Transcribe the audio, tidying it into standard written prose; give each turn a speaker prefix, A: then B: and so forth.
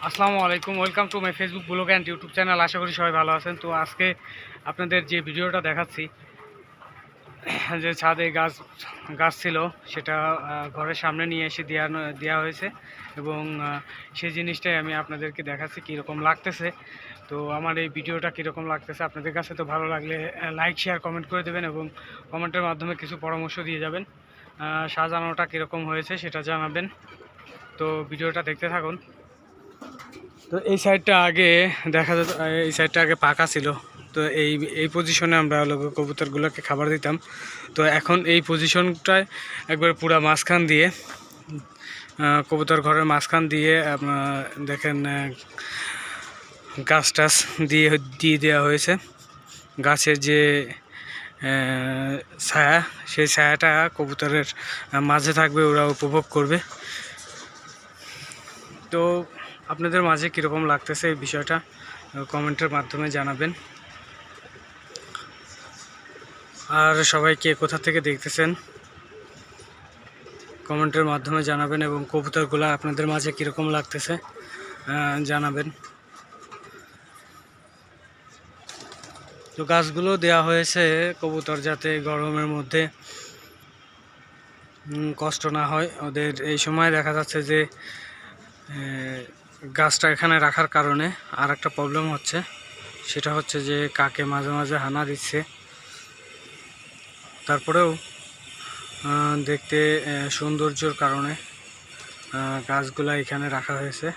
A: আসসালামু আলাইকুম, welcome to my Facebook blog and YouTube channel. আশা করি সবাই ভালো আছেন। তো আজকে আপনাদের যে ভিডিওটা দেখাচ্ছি, যে ছাদে গাছ গাছ ছিল সেটা ঘরের সামনে নিয়ে এসে দেওয়া হয়েছে এবং সেই জিনিসটাই আমি আপনাদেরকে দেখাচ্ছি কীরকম লাগতেছে। তো আমার এই ভিডিওটা কীরকম লাগতেছে আপনাদের কাছে, তো ভালো লাগলে লাইক শেয়ার কমেন্ট করে দেবেন এবং কমেন্টের মাধ্যমে কিছু পরামর্শ দিয়ে যাবেন। সাজানোটা কীরকম হয়েছে সেটা জানাবেন। তো ভিডিওটা দেখতে থাকুন। তো এই সাইডটা আগে দেখা যেত, এই সাইডটা আগে পাকা ছিল। তো এই এই পজিশনে আমরা কবুতরগুলোকে খাবার দিতাম। তো এখন এই পজিশনটায় একবার পুরা মাঝখান দিয়ে, কবুতর ঘরের মাঝখান দিয়ে আপনার দেখেন গাছ টাছ দিয়ে দিয়ে দেওয়া হয়েছে। গাছের যে ছায়া, সেই ছায়াটা কবুতরের মাঝে থাকবে, ওরা উপভোগ করবে। তো আপনাদের মাঝে কীরকম লাগতেছে এই বিষয়টা কমেন্টের মাধ্যমে জানাবেন। আর সবাই কে কোথা থেকে দেখতেছেন কমেন্টের মাধ্যমে জানাবেন এবং কবুতরগুলো আপনাদের মাঝে কীরকম লাগতেছে জানাবেন। তো গাছগুলো দেওয়া হয়েছে কবুতর যাতে গরমের মধ্যে কষ্ট না হয় ওদের। এই সময় দেখা যাচ্ছে যে গাছটা এখানে রাখার কারণে আর একটা প্রবলেম হচ্ছে, সেটা হচ্ছে যে কাকে মাঝে মাঝে হানা দিচ্ছে। তারপরেও দেখতে সৌন্দর্যের কারণে গাছগুলা এখানে রাখা হয়েছে।